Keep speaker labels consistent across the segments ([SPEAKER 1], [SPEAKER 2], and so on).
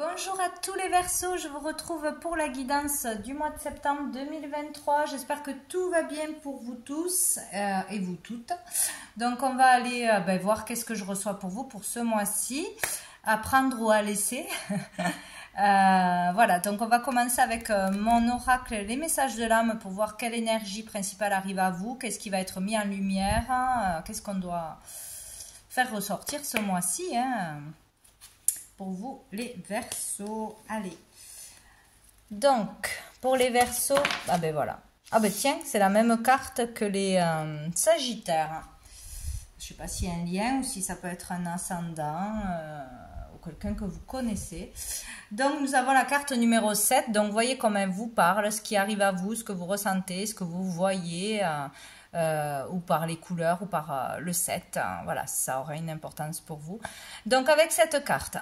[SPEAKER 1] Bonjour à tous les Verseaux, je vous retrouve pour la guidance du mois de septembre 2023. J'espère que tout va bien pour vous tous et vous toutes. Donc on va aller voir qu'est-ce que je reçois pour vous pour ce mois-ci, à prendre ou à laisser. Voilà, donc on va commencer avec mon oracle, les messages de l'âme pour voir quelle énergie principale arrive à vous, qu'est-ce qui va être mis en lumière, qu'est-ce qu'on doit faire ressortir ce mois-ci, pour vous les Verseaux. Allez, donc pour les Verseaux, voilà, tiens, c'est la même carte que les Sagittaires. Je sais pas s'il y a un lien ou si ça peut être un ascendant ou quelqu'un que vous connaissez. Donc nous avons la carte numéro 7, donc voyez comment elle vous parle, ce qui arrive à vous, ce que vous ressentez, ce que vous voyez, ou par les couleurs ou par le 7, voilà, ça aura une importance pour vous. Donc avec cette carte,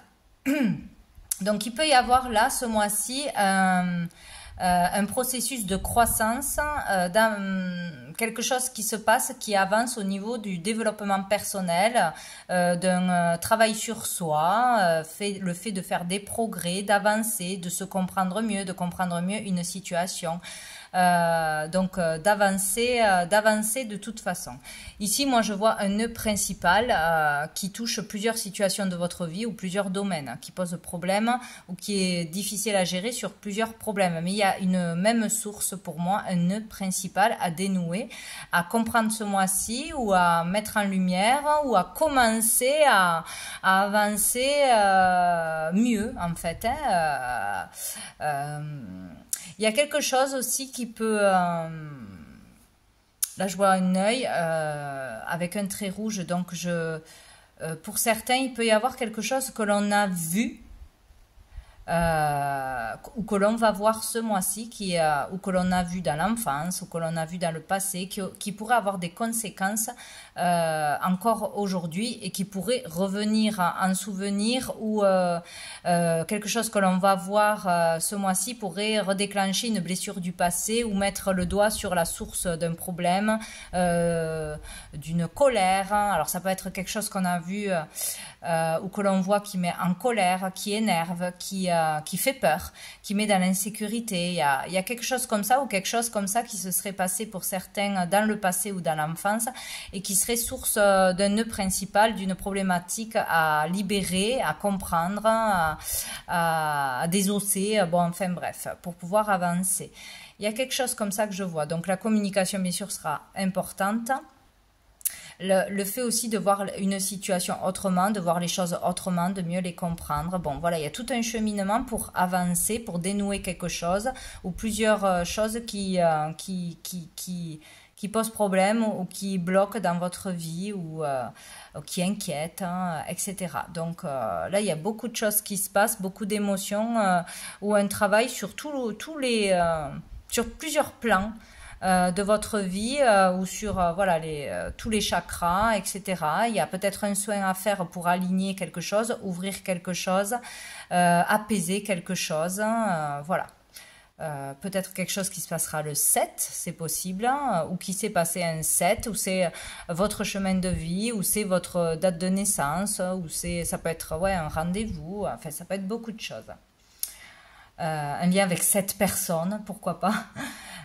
[SPEAKER 1] donc il peut y avoir là ce mois-ci un processus de croissance, quelque chose qui se passe, qui avance au niveau du développement personnel, d'un travail sur soi, le fait de faire des progrès, d'avancer, de se comprendre mieux, de comprendre mieux une situation. D'avancer de toute façon. Ici, moi, je vois un nœud principal qui touche plusieurs situations de votre vie ou plusieurs domaines, qui pose problème ou qui est difficile à gérer sur plusieurs problèmes. Mais il y a une même source pour moi, un nœud principal à dénouer, à comprendre ce mois-ci ou à mettre en lumière ou à commencer à avancer mieux, en fait. Il y a quelque chose aussi qui peut... là, je vois un œil avec un trait rouge. Donc, pour certains, il peut y avoir quelque chose que l'on a vu ou que l'on va voir ce mois-ci, ou que l'on a vu dans l'enfance, ou que l'on a vu dans le passé, qui pourrait avoir des conséquences encore aujourd'hui et qui pourrait revenir en souvenir, ou quelque chose que l'on va voir ce mois-ci pourrait redéclencher une blessure du passé ou mettre le doigt sur la source d'un problème, d'une colère. Alors ça peut être quelque chose qu'on a vu ou que l'on voit qui met en colère, qui énerve, qui fait peur, qui met dans l'insécurité. Il y a quelque chose comme ça ou quelque chose comme ça qui se serait passé pour certains dans le passé ou dans l'enfance et qui serait source d'un nœud principal, d'une problématique à libérer, à comprendre, à désosser, bon, enfin bref, pour pouvoir avancer. Il y a quelque chose comme ça que je vois. Donc la communication, bien sûr, sera importante. Le fait aussi de voir une situation autrement, de voir les choses autrement, de mieux les comprendre. Bon, voilà, il y a tout un cheminement pour avancer, pour dénouer quelque chose ou plusieurs choses qui posent problème ou qui bloquent dans votre vie ou qui inquiètent, etc. Donc là, il y a beaucoup de choses qui se passent, beaucoup d'émotions ou un travail sur sur plusieurs plans de votre vie ou sur tous les chakras, etc. Il y a peut-être un soin à faire pour aligner quelque chose, ouvrir quelque chose, apaiser quelque chose, voilà. Peut-être quelque chose qui se passera le 7, c'est possible, ou qui s'est passé un 7, ou c'est votre chemin de vie, ou c'est votre date de naissance, ou ça peut être un rendez-vous, enfin ça peut être beaucoup de choses. Un lien avec 7 personnes, pourquoi pas.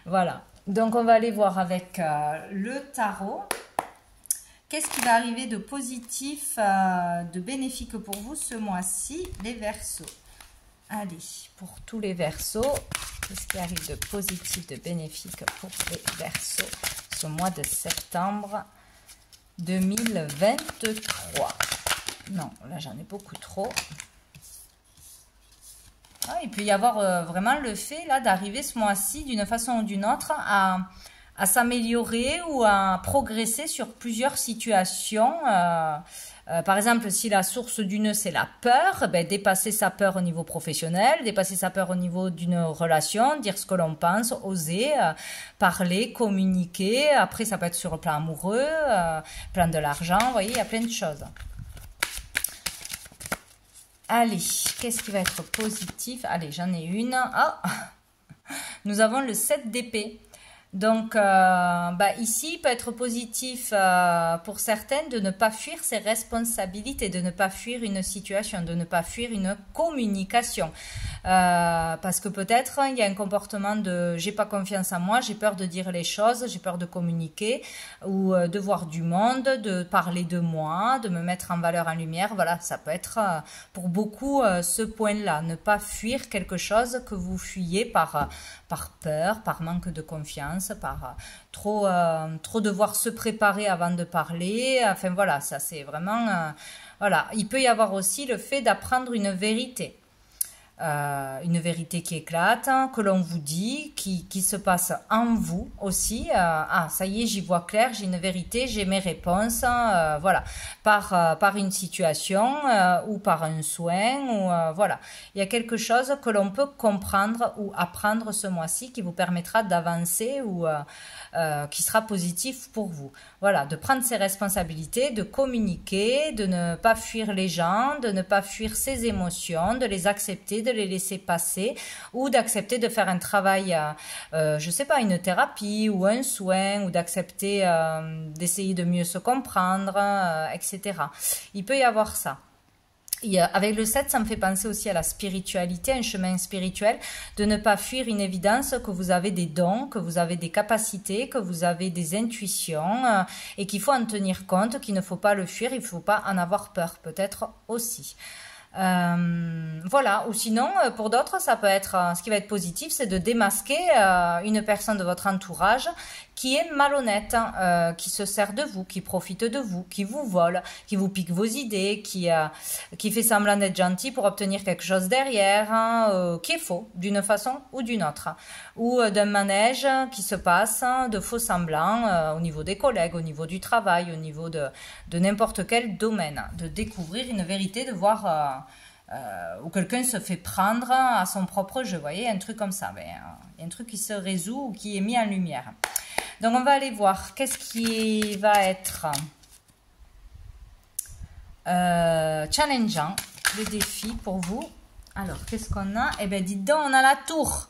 [SPEAKER 1] Voilà. Donc, on va aller voir avec le tarot. Qu'est-ce qui va arriver de positif, de bénéfique pour vous ce mois-ci, les Verseaux? Allez, pour tous les Verseaux, qu'est-ce qui arrive de positif, de bénéfique pour les Verseaux ce mois de septembre 2023? Non, là, j'en ai beaucoup trop. Il peut y avoir vraiment le fait là d'arriver ce mois-ci d'une façon ou d'une autre à s'améliorer ou à progresser sur plusieurs situations. Par exemple, si la source du nœud c'est la peur, dépasser sa peur au niveau professionnel, dépasser sa peur au niveau d'une relation, dire ce que l'on pense, oser parler, communiquer. Après, ça peut être sur le plan amoureux, plan de l'argent, vous voyez, il y a plein de choses. Allez, qu'est-ce qui va être positif? Allez, j'en ai une. Nous avons le 7 d'épée. Donc, ici, il peut être positif pour certaines de ne pas fuir ses responsabilités, de ne pas fuir une situation, de ne pas fuir une communication. Parce que peut-être il y a un comportement de j'ai pas confiance en moi, j'ai peur de dire les choses, j'ai peur de communiquer ou de voir du monde, de parler de moi, de me mettre en valeur, en lumière. Voilà, ça peut être pour beaucoup ce point-là, ne pas fuir quelque chose que vous fuyez par peur, par manque de confiance, par trop devoir se préparer avant de parler. Enfin voilà, ça c'est vraiment... voilà, il peut y avoir aussi le fait d'apprendre une vérité qui éclate, que l'on vous dit, qui se passe en vous aussi. Ah, ça y est, j'y vois clair, j'ai une vérité, j'ai mes réponses, voilà, par une situation ou par un soin, ou voilà. Il y a quelque chose que l'on peut comprendre ou apprendre ce mois-ci qui vous permettra d'avancer ou qui sera positif pour vous. Voilà, de prendre ses responsabilités, de communiquer, de ne pas fuir les gens, de ne pas fuir ses émotions, de les accepter, de les laisser passer ou d'accepter de faire un travail, je sais pas, une thérapie ou un soin ou d'accepter d'essayer de mieux se comprendre, etc. Il peut y avoir ça. Avec le 7, ça me fait penser aussi à la spiritualité, un chemin spirituel, de ne pas fuir une évidence que vous avez des dons, que vous avez des capacités, que vous avez des intuitions et qu'il faut en tenir compte, qu'il ne faut pas le fuir, il ne faut pas en avoir peur, peut-être aussi. Voilà, ou sinon pour d'autres ça peut être ce qui va être positif, c'est de démasquer une personne de votre entourage qui est malhonnête, qui se sert de vous, qui profite de vous, qui vous vole, qui vous pique vos idées, qui fait semblant d'être gentil pour obtenir quelque chose derrière, qui est faux d'une façon ou d'une autre, ou d'un manège qui se passe, de faux semblants au niveau des collègues, au niveau du travail, au niveau de n'importe quel domaine, de découvrir une vérité, de voir où quelqu'un se fait prendre à son propre jeu, vous voyez, un truc comme ça, il y a un truc qui se résout ou qui est mis en lumière. Donc on va aller voir qu'est-ce qui va être challengeant, le défi pour vous. Alors qu'est-ce qu'on a? Eh bien dites donc, on a la tour.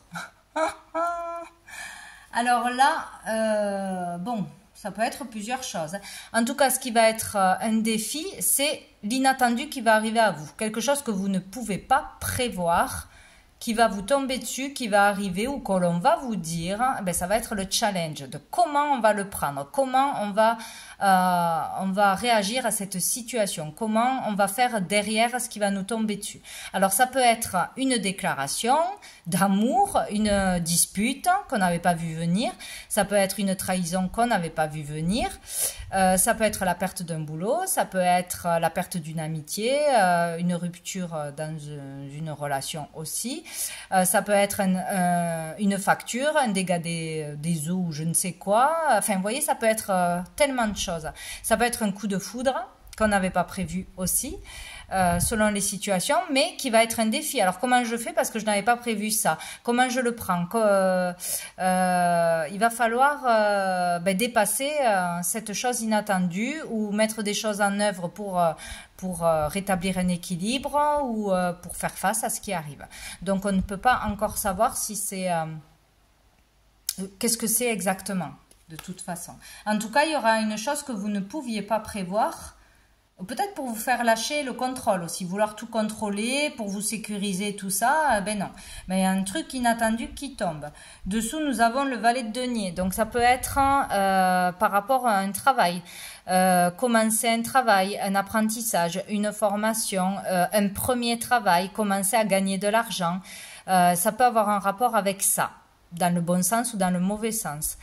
[SPEAKER 1] Alors là, bon, ça peut être plusieurs choses. En tout cas, ce qui va être un défi, c'est l'inattendu qui va arriver à vous. Quelque chose que vous ne pouvez pas prévoir, qui va vous tomber dessus, qui va arriver ou que l'on va vous dire, ben ça va être le challenge de comment on va le prendre, comment on va réagir à cette situation, comment on va faire derrière ce qui va nous tomber dessus. Alors ça peut être une déclaration d'amour, une dispute qu'on n'avait pas vu venir, ça peut être une trahison qu'on n'avait pas vu venir, ça peut être la perte d'un boulot, ça peut être la perte d'une amitié, une rupture dans une relation aussi, ça peut être une facture, un dégât des eaux ou je ne sais quoi, enfin vous voyez, ça peut être tellement de choses. Ça peut être un coup de foudre qu'on n'avait pas prévu aussi, selon les situations, mais qui va être un défi. Alors comment je fais parce que je n'avais pas prévu ça? Comment je le prends? Il va falloir dépasser cette chose inattendue ou mettre des choses en œuvre pour rétablir un équilibre ou pour faire face à ce qui arrive. Donc on ne peut pas encore savoir si c'est... qu'est-ce que c'est exactement, de toute façon. En tout cas, il y aura une chose que vous ne pouviez pas prévoir, peut-être pour vous faire lâcher le contrôle aussi, vouloir tout contrôler, pour vous sécuriser, tout ça, ben non. Mais il y a un truc inattendu qui tombe. Dessous, nous avons le valet de denier. Donc, ça peut être par rapport à un travail. Commencer un travail, un apprentissage, une formation, un premier travail, commencer à gagner de l'argent. Ça peut avoir un rapport avec ça, dans le bon sens ou dans le mauvais sens.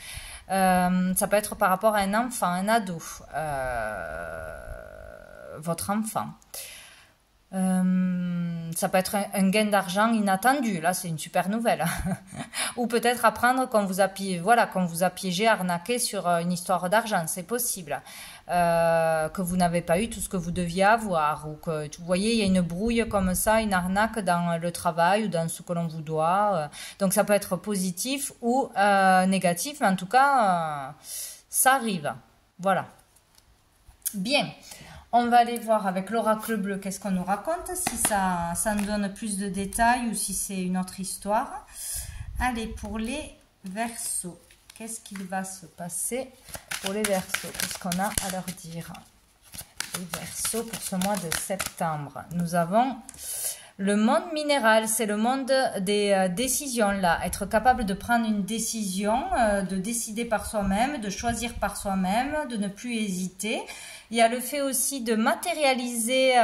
[SPEAKER 1] Ça peut être par rapport à un enfant, un ado, votre enfant. Ça peut être un gain d'argent inattendu, là c'est une super nouvelle. Ou peut-être apprendre qu'on vous a piégé, arnaqué sur une histoire d'argent, c'est possible. Que vous n'avez pas eu tout ce que vous deviez avoir, ou que vous voyez il y a une brouille comme ça, une arnaque dans le travail ou dans ce que l'on vous doit. Donc ça peut être positif ou négatif, mais en tout cas ça arrive. Voilà. Bien. On va aller voir avec l'oracle bleu qu'est-ce qu'on nous raconte, si ça nous donne plus de détails ou si c'est une autre histoire. Allez, pour les Verseaux. Qu'est-ce qu'il va se passer pour les Verseaux? Qu'est-ce qu'on a à leur dire? Les Verseaux pour ce mois de septembre. Nous avons le monde minéral, c'est le monde des décisions là. Être capable de prendre une décision, de décider par soi-même, de choisir par soi-même, de ne plus hésiter. Il y a le fait aussi de matérialiser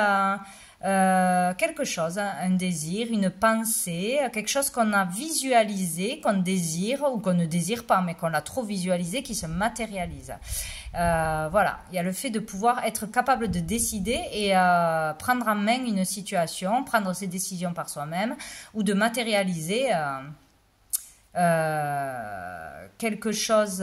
[SPEAKER 1] quelque chose, hein, un désir, une pensée, quelque chose qu'on a visualisé, qu'on désire ou qu'on ne désire pas, mais qu'on a trop visualisé, qui se matérialise. Voilà, il y a le fait de pouvoir être capable de décider et prendre en main une situation, prendre ses décisions par soi-même, ou de matérialiser quelque chose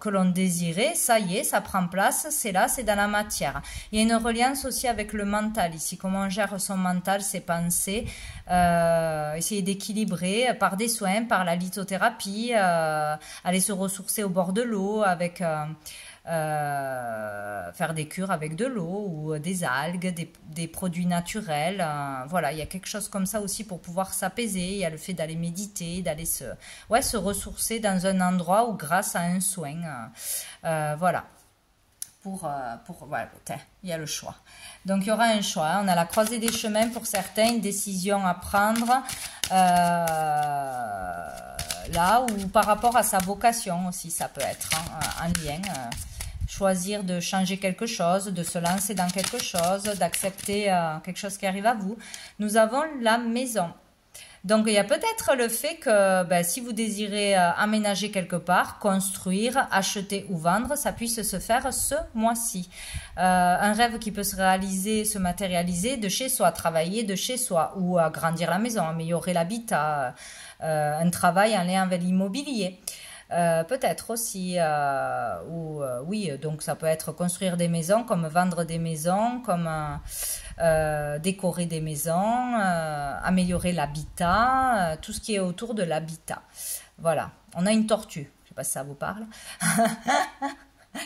[SPEAKER 1] que l'on désirait, ça y est, ça prend place, c'est là, c'est dans la matière. Il y a une reliance aussi avec le mental ici, comment on gère son mental, ses pensées, essayer d'équilibrer par des soins, par la lithothérapie, aller se ressourcer au bord de l'eau avec... faire des cures avec de l'eau ou des algues, des produits naturels. Voilà, il y a quelque chose comme ça aussi pour pouvoir s'apaiser. Il y a le fait d'aller méditer, d'aller se ressourcer dans un endroit ou grâce à un soin. Voilà. Voilà, il y a le choix. Donc, il y aura un choix. On a la croisée des chemins pour certains, une décision à prendre là ou par rapport à sa vocation aussi, ça peut être en lien. Choisir de changer quelque chose, de se lancer dans quelque chose, d'accepter quelque chose qui arrive à vous. Nous avons la maison. Donc, il y a peut-être le fait que si vous désirez aménager quelque part, construire, acheter ou vendre, ça puisse se faire ce mois-ci. Un rêve qui peut se réaliser, se matérialiser de chez soi, travailler de chez soi ou agrandir la maison, améliorer l'habitat, un travail en lien avec l'immobilier. Peut-être aussi, oui, donc ça peut être construire des maisons, comme vendre des maisons, comme décorer des maisons, améliorer l'habitat, tout ce qui est autour de l'habitat. Voilà, on a une tortue, je ne sais pas si ça vous parle.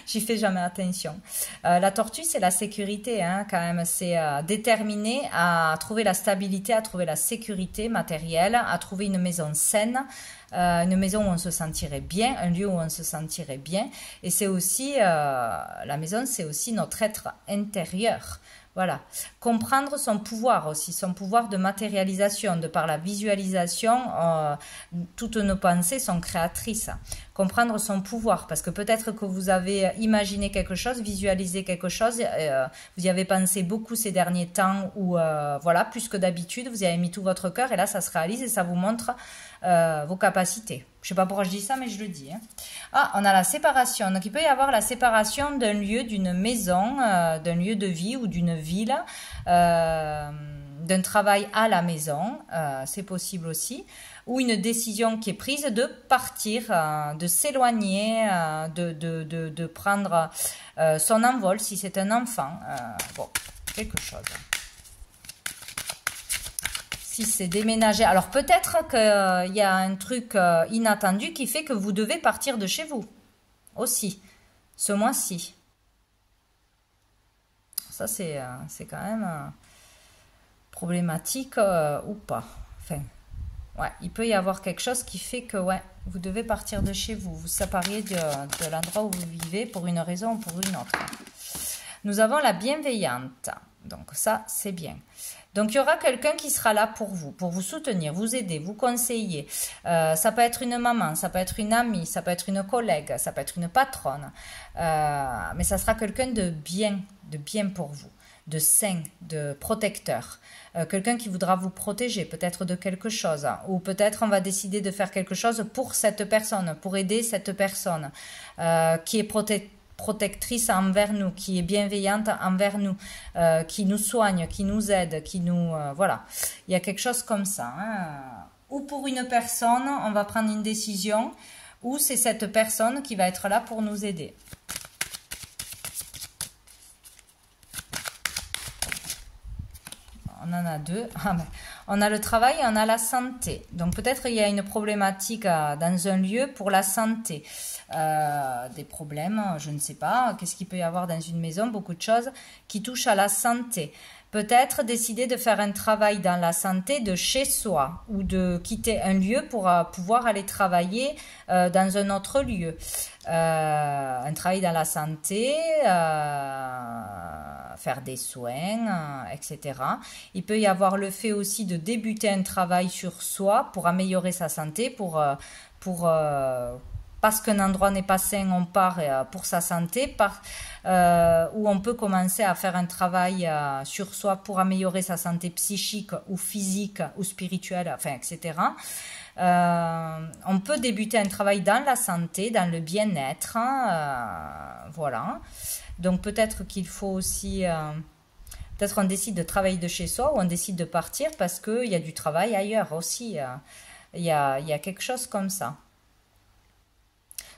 [SPEAKER 1] J'y fais jamais attention. La tortue, c'est la sécurité, hein, quand même. C'est déterminé à trouver la stabilité, à trouver la sécurité matérielle, à trouver une maison saine, une maison où on se sentirait bien, un lieu où on se sentirait bien. Et c'est aussi, la maison, c'est aussi notre être intérieur. Voilà, comprendre son pouvoir aussi, son pouvoir de matérialisation, de par la visualisation, toutes nos pensées sont créatrices. Comprendre son pouvoir, parce que peut-être que vous avez imaginé quelque chose, visualisé quelque chose, vous y avez pensé beaucoup ces derniers temps, ou voilà, plus que d'habitude, vous y avez mis tout votre cœur, et là ça se réalise et ça vous montre vos capacités. Je ne sais pas pourquoi je dis ça, mais je le dis. Hein. Ah, on a la séparation. Donc, il peut y avoir la séparation d'un lieu, d'une maison, d'un lieu de vie ou d'une ville, d'un travail à la maison. C'est possible aussi. Ou une décision qui est prise de partir, de s'éloigner, de prendre son envol si c'est un enfant. Bon, quelque chose. Si c'est déménager. Alors peut-être qu'il y a un truc inattendu qui fait que vous devez partir de chez vous aussi, ce mois-ci. Ça, c'est quand même problématique ou pas. Enfin, ouais, il peut y avoir quelque chose qui fait que ouais, vous devez partir de chez vous. Vous séparez de l'endroit où vous vivez pour une raison ou pour une autre. Nous avons la bienveillante. Donc ça, c'est bien. Donc, il y aura quelqu'un qui sera là pour vous soutenir, vous aider, vous conseiller. Ça peut être une maman, ça peut être une amie, ça peut être une collègue, ça peut être une patronne. Mais ça sera quelqu'un de bien pour vous, de sain, de protecteur. Quelqu'un qui voudra vous protéger, peut-être de quelque chose. Ou peut-être on va décider de faire quelque chose pour cette personne, pour aider cette personne qui est protectrice envers nous, qui est bienveillante envers nous, qui nous soigne, qui nous aide, qui nous... voilà, il y a quelque chose comme ça. Hein. Ou pour une personne, on va prendre une décision, ou c'est cette personne qui va être là pour nous aider. On en a deux. Ah, mais on a le travail et on a la santé. Donc peut-être il y a une problématique dans un lieu pour la santé. Des problèmes, je ne sais pas. Qu'est-ce qu'il peut y avoir dans une maison? Beaucoup de choses qui touchent à la santé. Peut-être décider de faire un travail dans la santé de chez soi ou de quitter un lieu pour pouvoir aller travailler dans un autre lieu. Un travail dans la santé, faire des soins, etc. Il peut y avoir le fait aussi de débuter un travail sur soi pour améliorer sa santé, parce qu'un endroit n'est pas sain, on part pour sa santé, où on peut commencer à faire un travail sur soi pour améliorer sa santé psychique ou physique ou spirituelle, enfin, etc. On peut débuter un travail dans la santé, dans le bien-être, voilà. Donc peut-être qu'il faut aussi, peut-être on décide de travailler de chez soi ou on décide de partir parce qu'il y a du travail ailleurs aussi. Il y a quelque chose comme ça.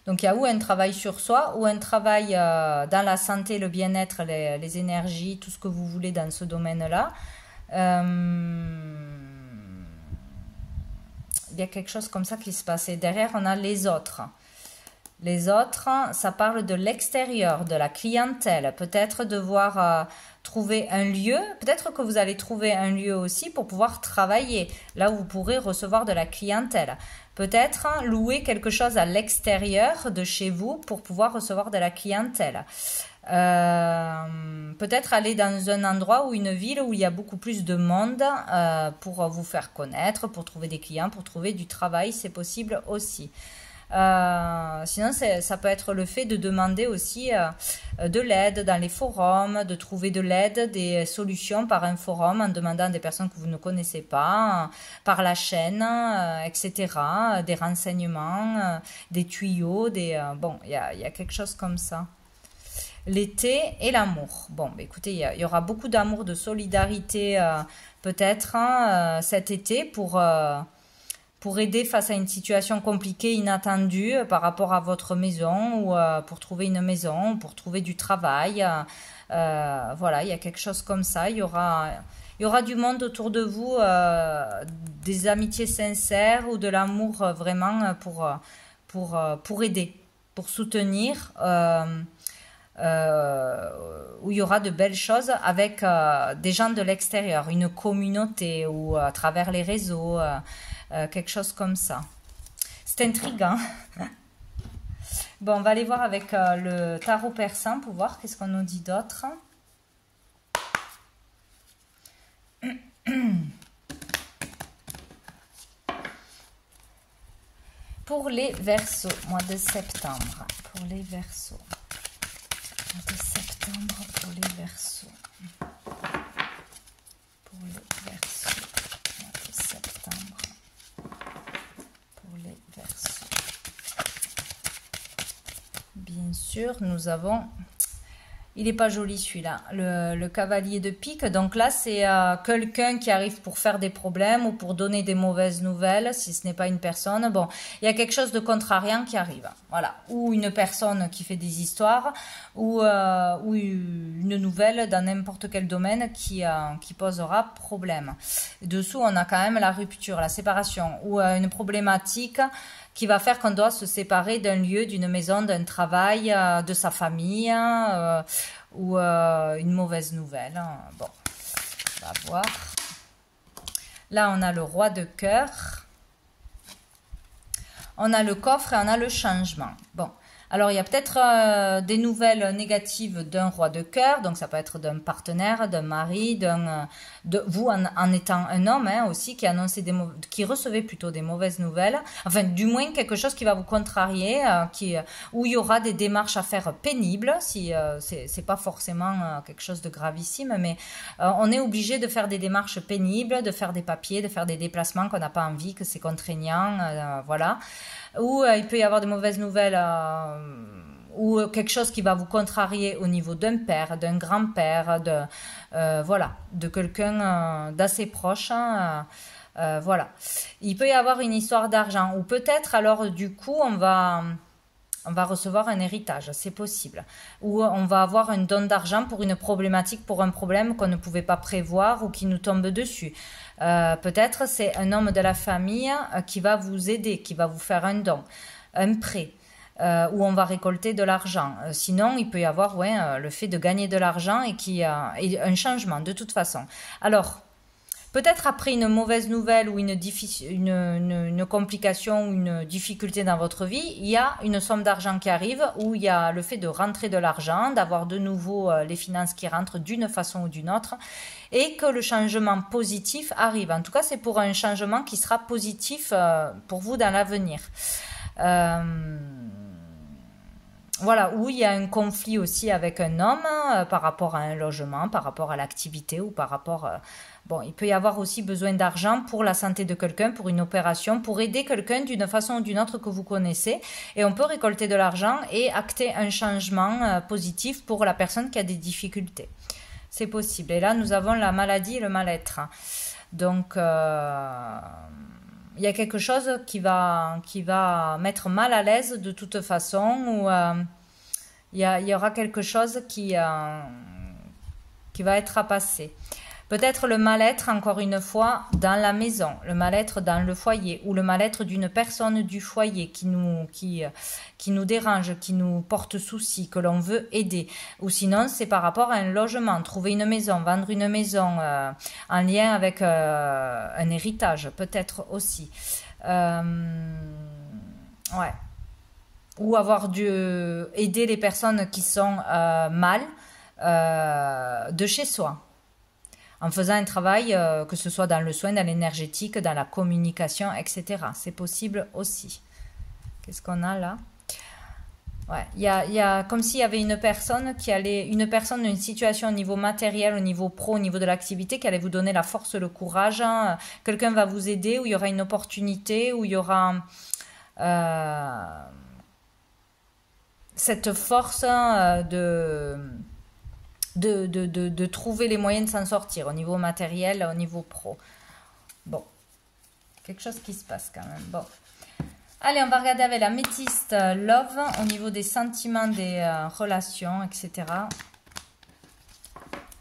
[SPEAKER 1] Donc il y a ou un travail sur soi ou un travail dans la santé, le bien-être, les énergies, tout ce que vous voulez dans ce domaine-là. Il y a quelque chose comme ça qui se passe. Et derrière, on a les autres. Les autres, ça parle de l'extérieur, de la clientèle. Peut-être devoir trouver un lieu. Peut-être que vous allez trouver un lieu aussi pour pouvoir travailler. Là où vous pourrez recevoir de la clientèle. Peut-être louer quelque chose à l'extérieur de chez vous pour pouvoir recevoir de la clientèle. Peut-être aller dans un endroit ou une ville où il y a beaucoup plus de monde pour vous faire connaître, pour trouver des clients, pour trouver du travail, c'est possible aussi. Sinon, ça peut être le fait de demander aussi de l'aide dans les forums, de trouver de l'aide, des solutions par un forum en demandant à des personnes que vous ne connaissez pas, par la chaîne, etc., des renseignements, des tuyaux, bon, il y a quelque chose comme ça. L'été et l'amour. Bon, bah, écoutez, il y aura beaucoup d'amour, de solidarité peut-être cet été pour aider face à une situation compliquée, inattendue par rapport à votre maison ou pour trouver une maison, pour trouver du travail. Voilà, il y a quelque chose comme ça. Il y aura du monde autour de vous, des amitiés sincères ou de l'amour vraiment pour aider, pour soutenir. Où il y aura de belles choses avec des gens de l'extérieur, une communauté ou à travers les réseaux, quelque chose comme ça. C'est intriguant. Bon, on va aller voir avec le tarot persan pour voir qu'est-ce qu'on nous dit d'autre. Pour les Verseaux, mois de septembre. Pour les Verseaux. Mois de septembre pour les Verseaux. Pour les Verseaux. Mois de septembre. Pour les Verseaux. Bien sûr, nous avons... Il n'est pas joli celui-là, le cavalier de pique. Donc là, c'est quelqu'un qui arrive pour faire des problèmes ou pour donner des mauvaises nouvelles, si ce n'est pas une personne. Bon, il y a quelque chose de contrariant qui arrive. Voilà. Ou une personne qui fait des histoires, ou une nouvelle dans n'importe quel domaine qui posera problème. Dessous, on a quand même la rupture, la séparation, ou une problématique qui va faire qu'on doit se séparer d'un lieu, d'une maison, d'un travail, de sa famille, ou une mauvaise nouvelle. Bon, on va voir. Là, on a le roi de cœur. On a le coffre et on a le changement. Bon. Alors, il y a peut-être des nouvelles négatives d'un roi de cœur, donc ça peut être d'un partenaire, d'un mari, de vous en étant un homme aussi qui annonçait qui recevait plutôt des mauvaises nouvelles, enfin du moins quelque chose qui va vous contrarier, où il y aura des démarches à faire pénibles, si c'est pas forcément quelque chose de gravissime, mais on est obligé de faire des démarches pénibles, de faire des papiers, de faire des déplacements qu'on n'a pas envie, que c'est contraignant, voilà. Ou il peut y avoir de mauvaises nouvelles ou quelque chose qui va vous contrarier au niveau d'un père, d'un grand-père, voilà, de quelqu'un d'assez proche. Voilà. Il peut y avoir une histoire d'argent ou peut-être alors du coup on va recevoir un héritage, c'est possible. Ou on va avoir un don d'argent pour une problématique, pour un problème qu'on ne pouvait pas prévoir ou qui nous tombe dessus. Peut-être c'est un homme de la famille qui va vous aider, qui va vous faire un don, un prêt. où on va récolter de l'argent. Sinon, il peut y avoir le fait de gagner de l'argent et un changement de toute façon. Alors, peut-être après une mauvaise nouvelle ou une complication ou une difficulté dans votre vie, il y a une somme d'argent qui arrive, où il y a le fait de rentrer de l'argent, d'avoir de nouveau les finances qui rentrent d'une façon ou d'une autre, et que le changement positif arrive. En tout cas, c'est pour un changement qui sera positif pour vous dans l'avenir. Voilà, où il y a un conflit aussi avec un homme par rapport à un logement, par rapport à l'activité ou par rapport... bon, il peut y avoir aussi besoin d'argent pour la santé de quelqu'un, pour une opération, pour aider quelqu'un d'une façon ou d'une autre que vous connaissez. Et on peut récolter de l'argent et acter un changement positif pour la personne qui a des difficultés. C'est possible. Et là, nous avons la maladie et le mal-être. Donc... il y a quelque chose qui va mettre mal à l'aise de toute façon, ou il y aura quelque chose qui va être à passer. Peut-être le mal-être, encore une fois, dans la maison, le mal-être dans le foyer, ou le mal-être d'une personne du foyer qui nous dérange, qui nous porte souci, que l'on veut aider. Ou sinon, c'est par rapport à un logement, trouver une maison, vendre une maison, en lien avec un héritage, peut-être aussi. Ouais. Ou avoir dû aider les personnes qui sont mal de chez soi, en faisant un travail, que ce soit dans le soin, dans l'énergétique, dans la communication, etc. C'est possible aussi. Qu'est-ce qu'on a là? Ouais, il y a comme s'il y avait une personne une situation au niveau matériel, au niveau pro, au niveau de l'activité, qui allait vous donner la force, le courage. Quelqu'un va vous aider, où il y aura une opportunité, où il y aura cette force de trouver les moyens de s'en sortir au niveau matériel, au niveau pro. Bon, quelque chose qui se passe quand même. Bon, allez, on va regarder avec la métiste Love au niveau des sentiments, des relations, etc.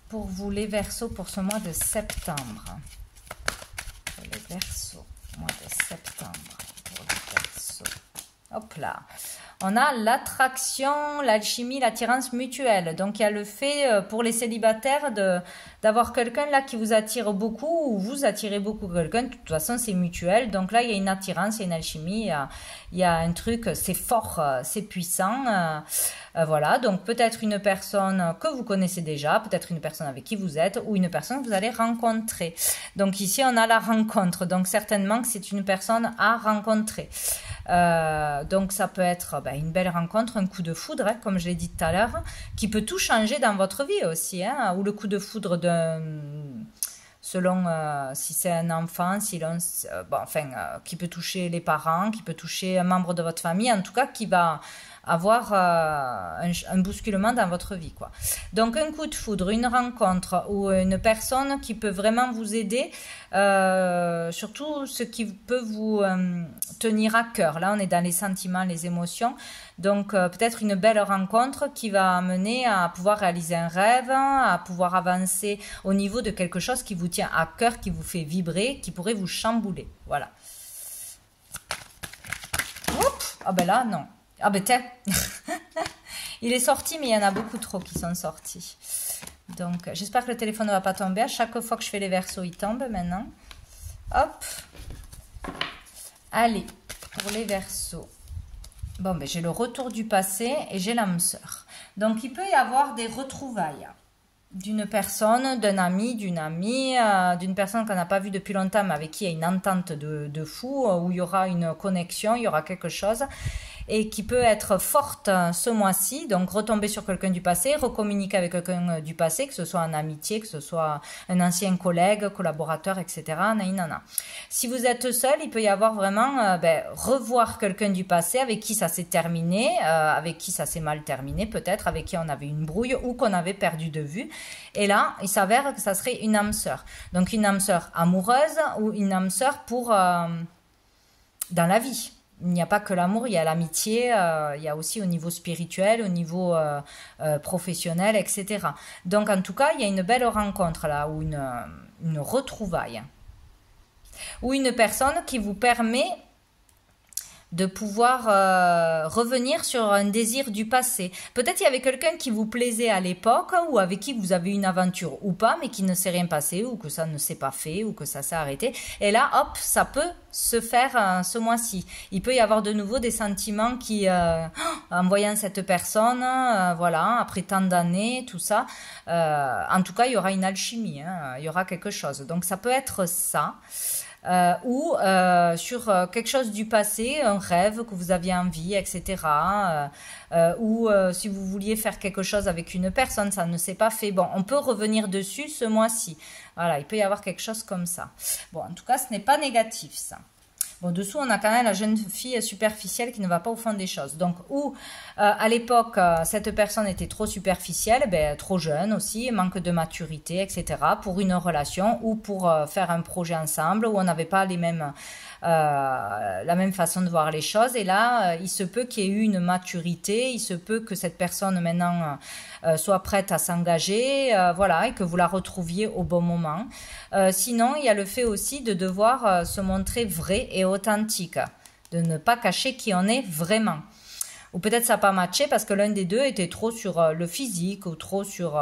[SPEAKER 1] Pour vous les Verseaux pour ce mois de septembre. Pour les Verseaux, mois de septembre. Pour les Verseaux. Hop là. On a l'attraction, l'alchimie, l'attirance mutuelle. Donc, il y a le fait pour les célibataires d'avoir quelqu'un là qui vous attire beaucoup, ou vous attirez beaucoup quelqu'un. De toute façon, c'est mutuel. Donc là, il y a une attirance, il y a une alchimie, il y a un truc, c'est fort, c'est puissant. Voilà, donc peut-être une personne que vous connaissez déjà, peut-être une personne avec qui vous êtes, ou une personne que vous allez rencontrer. Donc ici, on a la rencontre. Donc certainement que c'est une personne à rencontrer. Donc ça peut être une belle rencontre, un coup de foudre, hein, comme je l'ai dit tout à l'heure, qui peut tout changer dans votre vie aussi, hein, ou le coup de foudre selon si c'est un enfant, qui peut toucher les parents, qui peut toucher un membre de votre famille, en tout cas qui va avoir un bousculement dans votre vie, quoi. Donc un coup de foudre, une rencontre ou une personne qui peut vraiment vous aider, surtout ce qui peut vous tenir à cœur. Là on est dans les sentiments, les émotions, donc peut-être une belle rencontre qui va amener à pouvoir réaliser un rêve, à pouvoir avancer au niveau de quelque chose qui vous tient à cœur, qui vous fait vibrer, qui pourrait vous chambouler. Voilà. Oups, ah ben là non. Ah ben tiens, il est sorti, mais il y en a beaucoup trop qui sont sortis. Donc, j'espère que le téléphone ne va pas tomber. À chaque fois que je fais les Verseaux, il tombe maintenant. Hop. Allez, pour les Verseaux. Bon, ben j'ai le retour du passé et j'ai l'âme sœur. Donc, il peut y avoir des retrouvailles d'une personne, d'un ami, d'une amie, d'une personne qu'on n'a pas vue depuis longtemps, mais avec qui il y a une entente de fou, où il y aura une connexion, il y aura quelque chose, et qui peut être forte ce mois-ci. Donc retomber sur quelqu'un du passé, recommuniquer avec quelqu'un du passé, que ce soit en amitié, que ce soit un ancien collègue, collaborateur, etc. Naïnana. Si vous êtes seul, il peut y avoir vraiment revoir quelqu'un du passé avec qui ça s'est terminé, avec qui ça s'est mal terminé peut-être, avec qui on avait une brouille ou qu'on avait perdu de vue. Et là, il s'avère que ça serait une âme sœur. Donc une âme sœur amoureuse ou une âme sœur pour dans la vie. Il n'y a pas que l'amour, il y a l'amitié, il y a aussi au niveau spirituel, au niveau professionnel, etc. Donc en tout cas, il y a une belle rencontre là, ou une retrouvaille. Ou une personne qui vous permet de pouvoir revenir sur un désir du passé. Peut-être il y avait quelqu'un qui vous plaisait à l'époque ou avec qui vous avez eu une aventure ou pas, mais qui ne s'est rien passé ou que ça ne s'est pas fait ou que ça s'est arrêté. Et là, hop, ça peut se faire ce mois-ci. Il peut y avoir de nouveau des sentiments qui, en voyant cette personne, voilà, après tant d'années, tout ça, en tout cas, il y aura une alchimie, hein, il y aura quelque chose. Donc ça peut être ça. Ou sur quelque chose du passé, un rêve que vous aviez envie, etc. Ou si vous vouliez faire quelque chose avec une personne, ça ne s'est pas fait. Bon, on peut revenir dessus ce mois-ci. Voilà, il peut y avoir quelque chose comme ça. Bon, en tout cas, ce n'est pas négatif, ça. Bon, dessous, on a quand même la jeune fille superficielle qui ne va pas au fond des choses. Donc, ou à l'époque, cette personne était trop superficielle, ben, trop jeune aussi, manque de maturité, etc. pour une relation ou pour faire un projet ensemble où on n'avait pas les mêmes, la même façon de voir les choses. Et là, il se peut qu'il y ait eu une maturité, il se peut que cette personne maintenant soit prête à s'engager, voilà, et que vous la retrouviez au bon moment. Sinon, il y a le fait aussi de devoir se montrer vrai et authentique, de ne pas cacher qui on est vraiment. Ou peut-être ça n'a pas matché parce que l'un des deux était trop sur le physique ou trop sur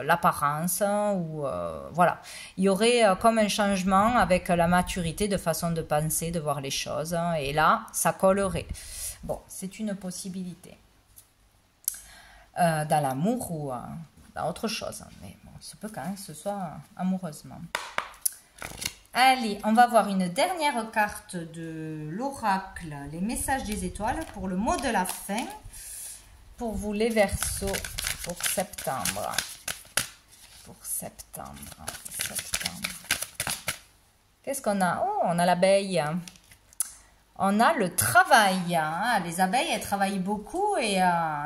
[SPEAKER 1] l'apparence. Hein, ou voilà. Il y aurait comme un changement avec la maturité de façon de penser, de voir les choses. Hein, et là, ça collerait. Bon, c'est une possibilité. Dans l'amour ou dans autre chose. Mais bon, il se peut quand même que ce soit amoureusement. Allez, on va voir une dernière carte de l'oracle, les messages des étoiles pour le mot de la fin. Pour vous les Verseaux, pour septembre. Pour septembre. Qu'est-ce qu'on a? Oh, on a l'abeille. On a le travail, hein. Les abeilles, elles travaillent beaucoup et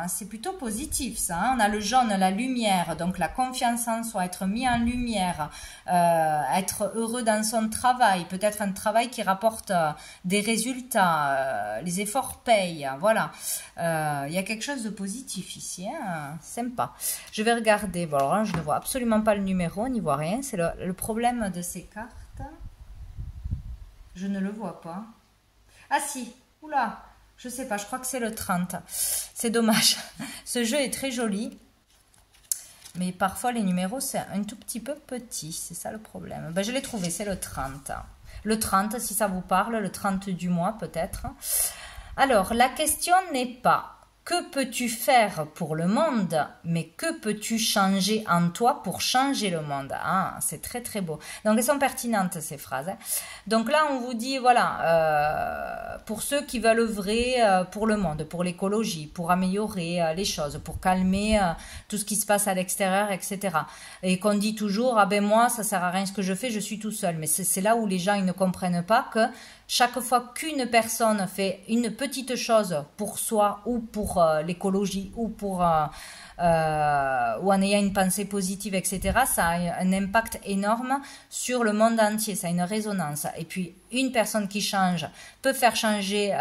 [SPEAKER 1] c'est plutôt positif ça. Hein. On a le jaune, la lumière, donc la confiance en soi, être mis en lumière, être heureux dans son travail, peut-être un travail qui rapporte des résultats, les efforts payent, voilà. Il y a quelque chose de positif ici, hein. Sympa. Je vais regarder, bon alors là, je ne vois absolument pas le numéro, on n'y voit rien, c'est le problème de ces cartes. Je ne le vois pas. Ah si, oula, je sais pas, je crois que c'est le 30. C'est dommage. Ce jeu est très joli. Mais parfois les numéros, c'est un tout petit peu petit. C'est ça le problème. Ben, je l'ai trouvé, c'est le 30. Le 30, si ça vous parle, le 30 du mois peut-être. Alors, la question n'est pas que peux-tu faire pour le monde, mais que peux-tu changer en toi pour changer le monde. Ah, c'est très très beau. Donc elles sont pertinentes ces phrases. Hein. Donc là on vous dit voilà, pour ceux qui veulent œuvrer pour le monde, pour l'écologie, pour améliorer les choses, pour calmer tout ce qui se passe à l'extérieur, etc. Et qu'on dit toujours ah ben moi ça sert à rien ce que je fais, je suis tout seul. Mais c'est là où les gens ils ne comprennent pas que chaque fois qu'une personne fait une petite chose pour soi ou pour l'écologie ou pour ou en ayant une pensée positive, etc., ça a un impact énorme sur le monde entier, ça a une résonance. Et puis, une personne qui change peut faire changer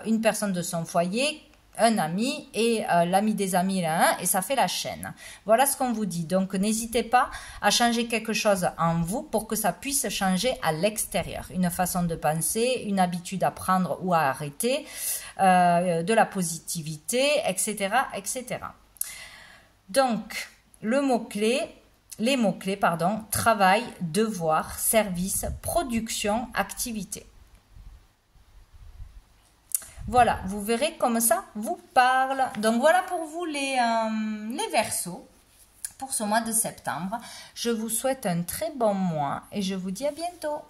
[SPEAKER 1] une personne de son foyer, un ami et l'ami des amis là, et ça fait la chaîne. Voilà ce qu'on vous dit. Donc n'hésitez pas à changer quelque chose en vous pour que ça puisse changer à l'extérieur. Une façon de penser, une habitude à prendre ou à arrêter, de la positivité, etc., etc. Donc le mot-clé, les mots-clés, pardon, travail, devoir, service, production, activité. Voilà, vous verrez comme ça vous parle. Donc voilà pour vous les Verseaux pour ce mois de septembre. Je vous souhaite un très bon mois et je vous dis à bientôt.